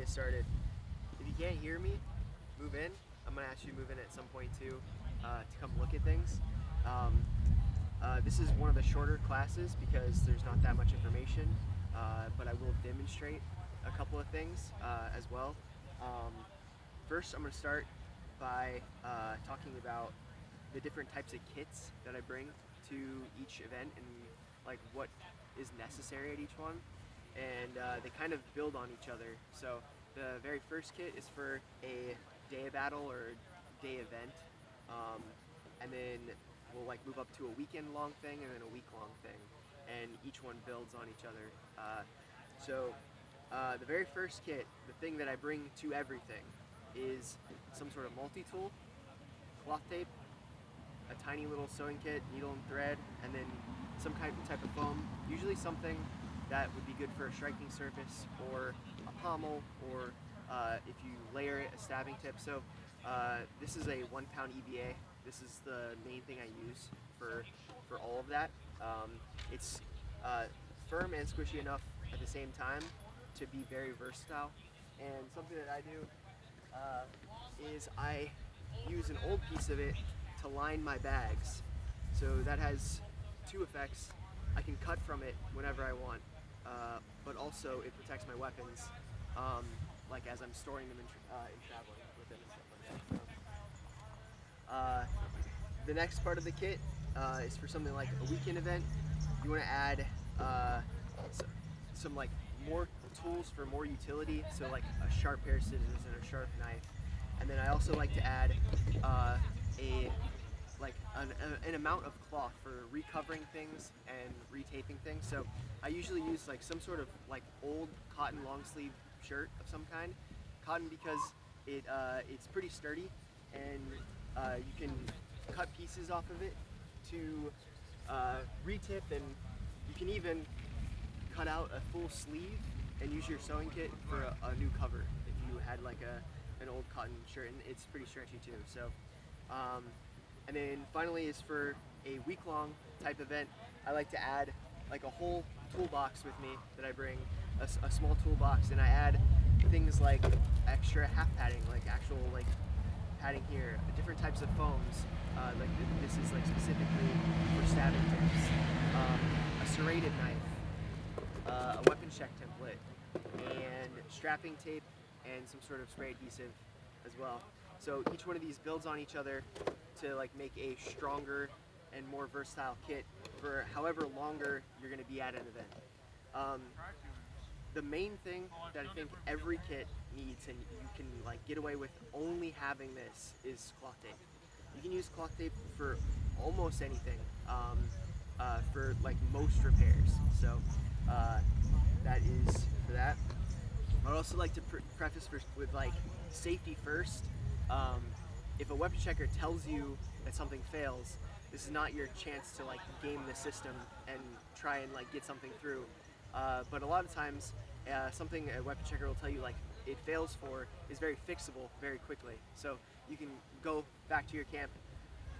get started. If you can't hear me, move in. I'm gonna ask you to move in at some point too, to come look at things. Um, this is one of the shorter classes because there's not that much information, but I will demonstrate a couple of things as well. Um, First, I'm gonna start by talking about the different types of kits that I bring to each event and like what is necessary at each one, and they kind of build on each other. So the very first kit is for a day battle or day event, um, and then we'll like move up to a weekend long thing and then a week long thing, and each one builds on each other. The very first kit, the thing that I bring to everything, is some sort of multi-tool, cloth tape, a tiny little sewing kit, needle and thread, and then some kind of type of foam. Usually something that would be good for a striking surface or a pommel, or if you layer it, a stabbing tip. So this is a 1 pound EVA. This is the main thing I use for all of that. It's firm and squishy enough at the same time to be very versatile. And something that I do is I use an old piece of it to line my bags. So that has two effects. I can cut from it whenever I want, but also it protects my weapons, like as I'm storing them in traveling with it and stuff like that. The next part of the kit is for something like a weekend event. You want to add some like more tools for more utility, so like a sharp pair of scissors and a sharp knife. And then I also like to add an amount of cloth for recovering things and retaping things. So I usually use like some sort of like old cotton long sleeve shirt of some kind. Cotton because it's pretty sturdy, and you can cut pieces off of it to retip, and you can even cut out a full sleeve and use your sewing kit for a new cover if you had like an old cotton shirt, and it's pretty stretchy too. So, and then finally is for a week-long type event, I like to add like a whole toolbox with me that I bring, a small toolbox, and I add things like extra half padding, like actual like padding here, different types of foams. This is like specifically for stabbing tips, a serrated knife, a weapon check template, and strapping tape, and some sort of spray adhesive as well. So each one of these builds on each other to like make a stronger and more versatile kit for however longer you're going to be at an event. The main thing that I think every kit needs, and you can like get away with only having this, is cloth tape. You can use cloth tape for almost anything, for like most repairs. So that is for that. I'd also like to preface with like safety first. If a weapon checker tells you that something fails, this is not your chance to like game the system and try and like get something through. But a lot of times, something a weapon checker will tell you like it fails for is very fixable very quickly. So you can go back to your camp,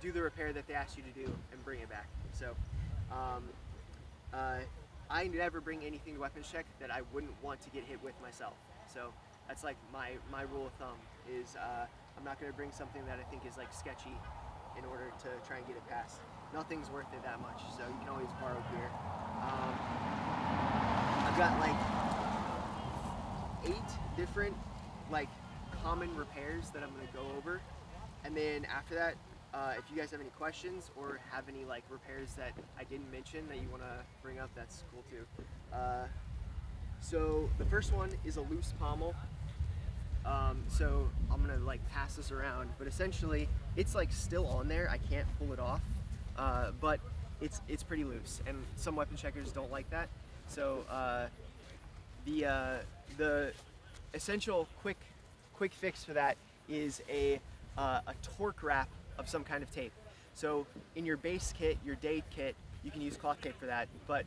do the repair that they asked you to do, and bring it back. So I never bring anything to weapons check that I wouldn't want to get hit with myself. So that's like my rule of thumb is I'm not going to bring something that I think is like sketchy in order to try and get it passed. Nothing's worth it that much, so you can always borrow gear. I've got like 8 different like common repairs that I'm going to go over, and then after that, if you guys have any questions or have any like repairs that I didn't mention that you want to bring up, that's cool too. So the first one is a loose pommel. So I'm gonna like pass this around, but essentially it's like still on there. I can't pull it off, but it's pretty loose, and some weapon checkers don't like that. So the essential quick fix for that is a torque wrap of some kind of tape. So in your base kit, your day kit, you can use cloth tape for that, but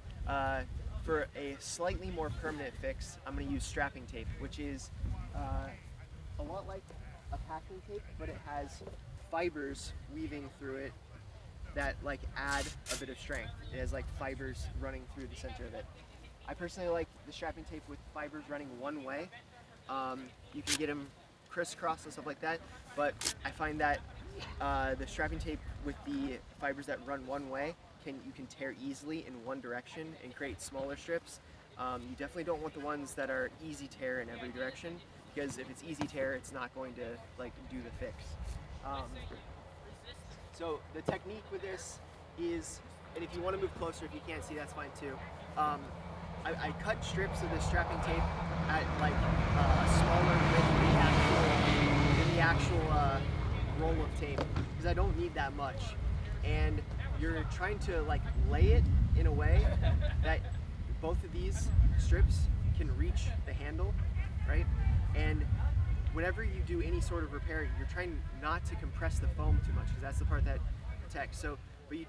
for a slightly more permanent fix, I'm going to use strapping tape, which is a lot like a packing tape, but it has fibers weaving through it that like add a bit of strength. It has like fibers running through the center of it. I personally like the strapping tape with fibers running one way, You can get them crisscross and stuff like that, but I find that the strapping tape with the fibers that run one way you can tear easily in one direction and create smaller strips. You definitely don't want the ones that are easy tear in every direction, because if it's easy tear, it's not going to like do the fix. So the technique with this is, and if you want to move closer, if you can't see, that's fine too. I cut strips of the strapping tape at like a smaller width than the actual roll of tape, because I don't need that much. And you're trying to like lay it in a way that both of these strips can reach the handle, right? And whenever you do any sort of repair, you're trying not to compress the foam too much, because that's the part that protects. So, but you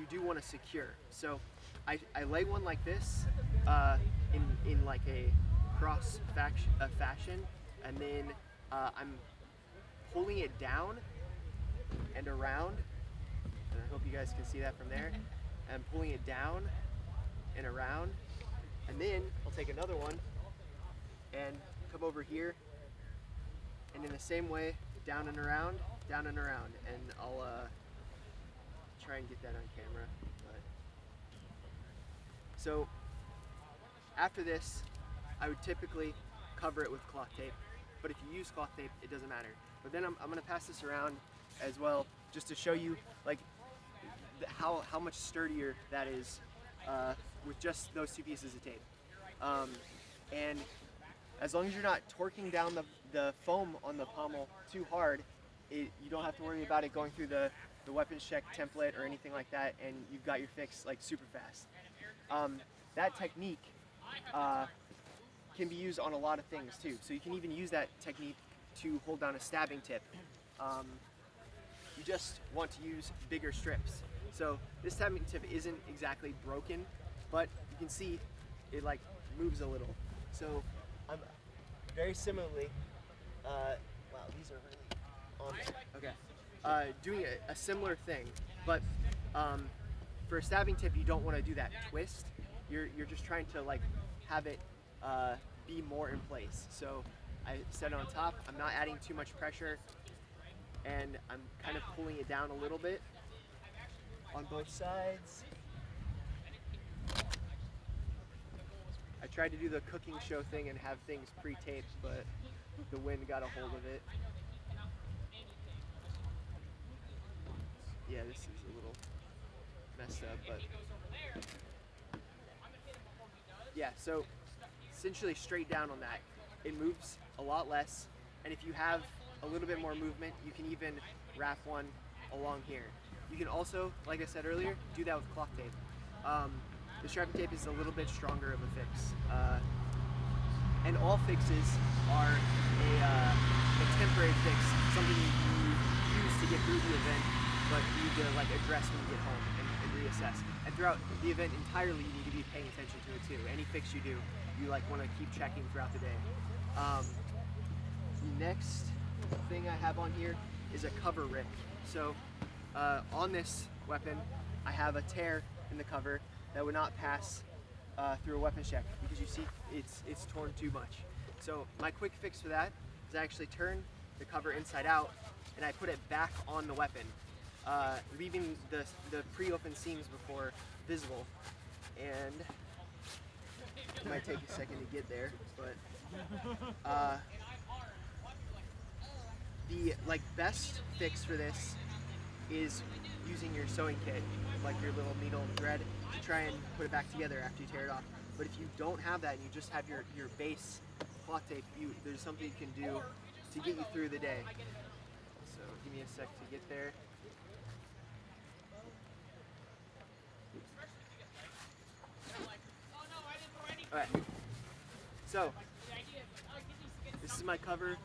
do want to secure. So I lay one like this in like a cross fashion, and then I'm pulling it down and around, and I hope you guys can see that from there. I'm pulling it down and around, and then I'll take another one and come over here, and in the same way, down and around, and I'll try and get that on camera. But so after this, I would typically cover it with cloth tape, but if you use cloth tape, it doesn't matter. But then I'm gonna pass this around as well, just to show you like how much sturdier that is with just those two pieces of tape. And as long as you're not torquing down the foam on the pommel too hard, you don't have to worry about it going through the weapons check template or anything like that, and you've got your fix like super fast. That technique can be used on a lot of things too. So you can even use that technique to hold down a stabbing tip. You just want to use bigger strips. So this stabbing tip isn't exactly broken, but you can see it like moves a little. So I'm very similarly, wow, these are really on there. Okay. Doing a similar thing, but for a stabbing tip, you don't want to do that twist. You're just trying to like have it be more in place. So I set it on top. I'm not adding too much pressure, and I'm kind of pulling it down a little bit on both sides. I tried to do the cooking show thing and have things pre-taped, but the wind got a hold of it. Yeah, this is a little messed up, but yeah, so essentially straight down on that. It moves a lot less, and if you have a little bit more movement, you can even wrap one along here. You can also, like I said earlier, do that with cloth tape. The strapping tape is a little bit stronger of a fix. And all fixes are a temporary fix, something you use to get through the event, but you need to like address when you get home and reassess. And throughout the event entirely, you need to be paying attention to it too. Any fix you do, you like want to keep checking throughout the day. The next thing I have on here is a cover rip. So on this weapon, I have a tear in the cover that would not pass through a weapons check, because you see it's torn too much. So my quick fix for that is I actually turn the cover inside out and I put it back on the weapon, leaving the pre-opened seams before visible. And it might take a second to get there, but the like best fix for this is using your sewing kit, like your little needle and thread, to try and put it back together after you tear it off. But if you don't have that and you just have your base cloth tape, there's something you can do to get you through the day. So give me a sec to get there. Alright, so this is my cover,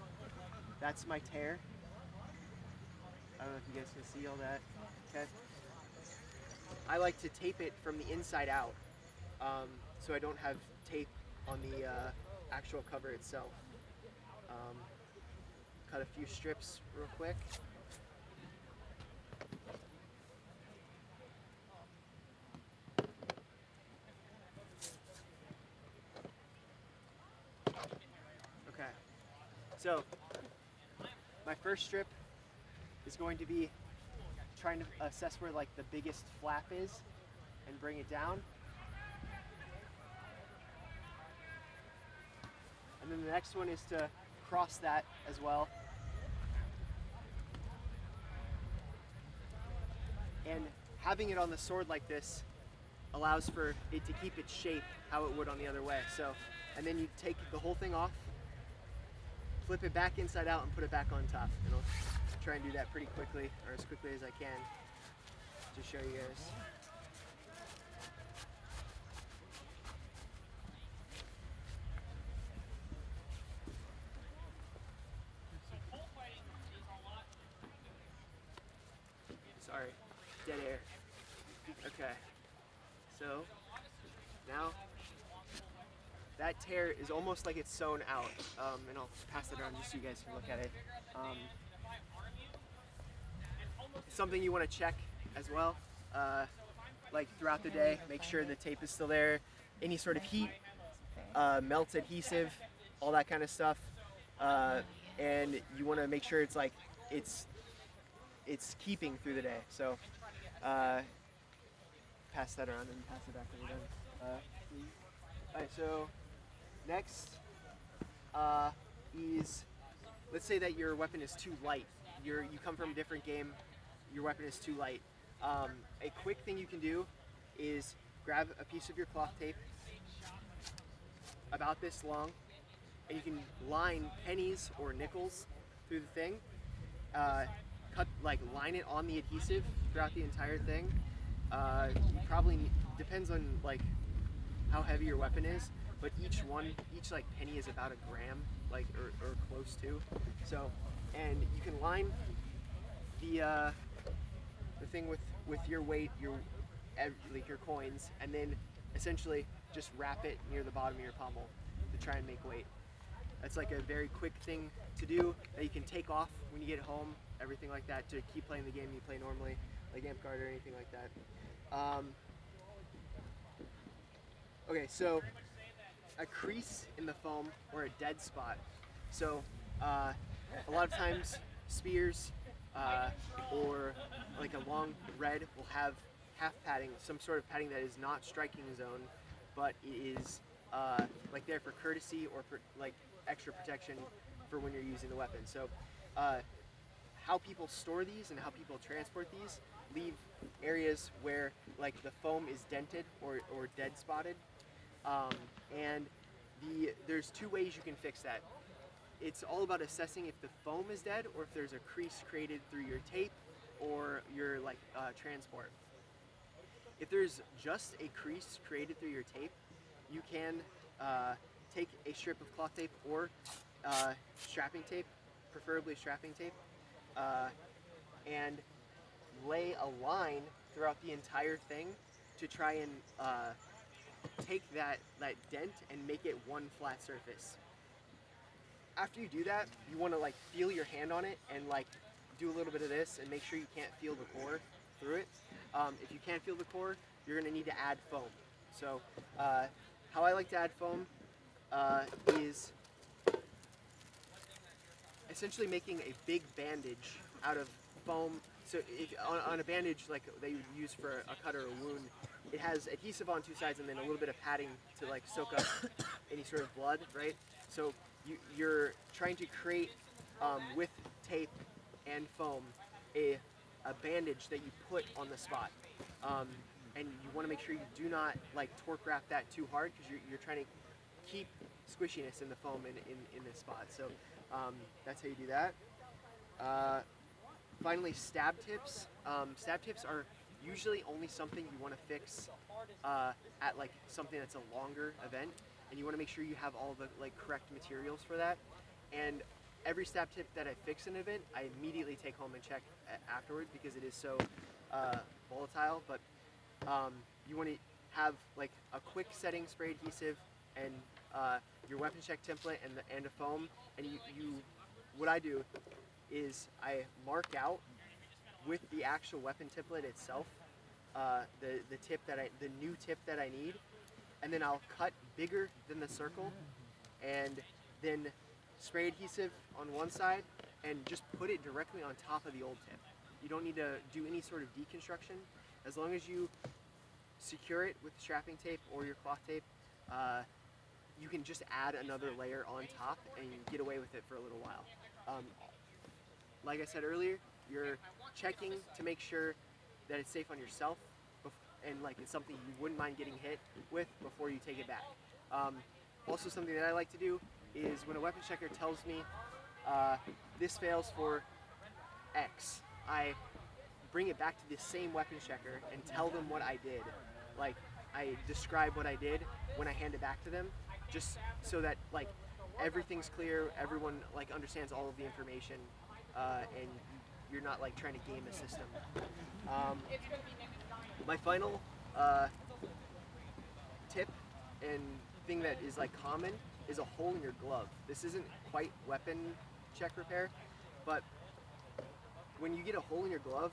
that's my tear. I don't know if you guys can see all that. Okay. I like to tape it from the inside out, so I don't have tape on the actual cover itself. Cut a few strips real quick. Okay. So my first strip is going to be trying to assess where like the biggest flap is and bring it down. And then the next one is to cross that as well. And having it on the sword like this allows for it to keep its shape how it would on the other way. So, and then you take the whole thing off, flip it back inside out and put it back on top. And I'll try and do that pretty quickly, or as quickly as I can, to show you guys. Sorry, dead air. Okay, so now that tear is almost like it's sewn out, and I'll pass it around just so you guys can look at it. Something you want to check as well, like throughout the day, make sure the tape is still there, any sort of heat, melts adhesive, all that kind of stuff, and you want to make sure it's like it's keeping through the day. So pass that around and pass it back when we're done. Alright, so next is, let's say that your weapon is too light. You come from a different game, your weapon is too light. A quick thing you can do is grab a piece of your cloth tape about this long, and you can line pennies or nickels through the thing. Line it on the adhesive throughout the entire thing. You probably depends on like how heavy your weapon is, but each like penny is about a gram, like or close to. So, and you can line the thing with your weight, your coins, and then essentially just wrap it near the bottom of your pommel to try and make weight. That's like a very quick thing to do that you can take off when you get home, everything like that, to keep playing the game you play normally, like Amp Guard or anything like that. Okay, so a crease in the foam or a dead spot. So a lot of times spears or like a long red will have half padding, some sort of padding that is not striking zone, but it is like there for courtesy or for like extra protection for when you're using the weapon. So how people store these and how people transport these leave areas where like the foam is dented or dead spotted, and there's two ways you can fix that. It's all about assessing if the foam is dead or if there's a crease created through your tape or your transport. If there's just a crease created through your tape, you can take a strip of cloth tape or strapping tape, preferably strapping tape, and lay a line throughout the entire thing to try and take that dent and make it one flat surface. After you do that, you want to like feel your hand on it and like do a little bit of this and make sure you can't feel the core through it. If you can't feel the core, you're going to need to add foam. So how I like to add foam is essentially making a big bandage out of foam. So if, on a bandage like that you would use for a cut or a wound, it has adhesive on two sides and then a little bit of padding to like soak up any sort of blood, right? So you're trying to create with tape and foam a bandage that you put on the spot, and you want to make sure you do not like torque wrap that too hard because you're trying to keep squishiness in the foam in this spot. So that's how you do that. Finally, stab tips. Stab tips are usually only something you want to fix at like something that's a longer event, and you want to make sure you have all the like correct materials for that. And every stab tip that I fix in an event, I immediately take home and check afterwards because it is so volatile. But you want to have like a quick setting spray adhesive and your weapon check template and a foam. And what I do is I mark out with the actual weapon template itself the new tip that I need, and then I'll cut bigger than the circle, and then spray adhesive on one side and just put it directly on top of the old tip. You don't need to do any sort of deconstruction. As long as you secure it with strapping tape or your cloth tape, you can just add another layer on top and get away with it for a little while. Like I said earlier, you're checking to make sure that it's safe on yourself and like it's something you wouldn't mind getting hit with before you take it back. Also, something that I like to do is when a weapons checker tells me this fails for X, I bring it back to the same weapons checker and tell them what I did. Like, I describe what I did when I hand it back to them, just so that like everything's clear, everyone like understands all of the information, and you're not like trying to game the system. My final tip and thing that is like common is a hole in your glove. This isn't quite weapon check repair, but when you get a hole in your glove,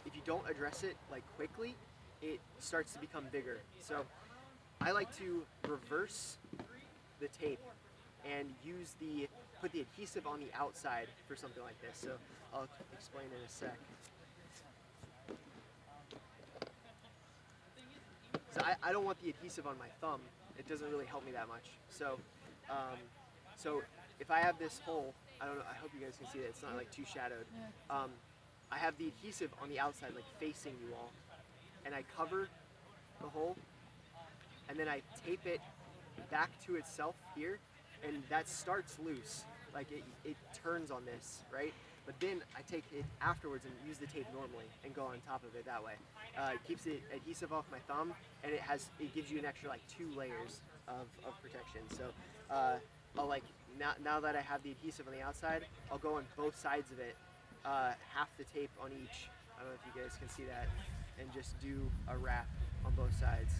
if you don't address it like quickly, it starts to become bigger. So I like to reverse the tape and put the adhesive on the outside for something like this. So I'll explain in a sec. So I don't want the adhesive on my thumb. It doesn't really help me that much. So if I have this hole, I don't know, I hope you guys can see that it's not like too shadowed. I have the adhesive on the outside, like facing you all, and I cover the hole, and then I tape it back to itself here, and that starts loose. Like it turns on this, right? But then I take it afterwards and use the tape normally and go on top of it that way. It keeps the adhesive off my thumb, and it gives you an extra like 2 layers of protection. So I'll like now that I have the adhesive on the outside, I'll go on both sides of it, half the tape on each. I don't know if you guys can see that, and just do a wrap on both sides.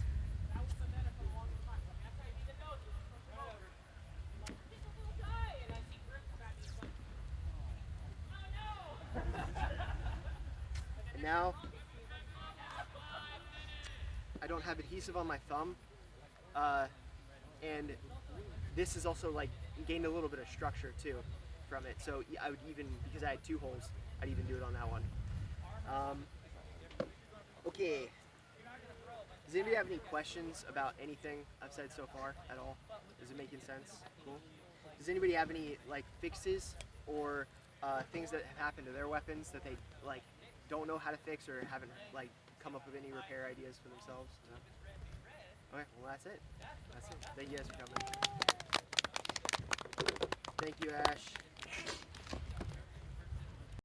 And now I don't have adhesive on my thumb, and this is also like gained a little bit of structure too from it. So I would even, because I had 2 holes, I'd even do it on that one. Okay. Does anybody have any questions about anything I've said so far at all? Is it making sense? Cool. Does anybody have any like fixes or things that have happened to their weapons that they like don't know how to fix or haven't like come up with any repair ideas for themselves? No? Okay, well that's it. That's it. Thank you guys for coming. Thank you, Ash.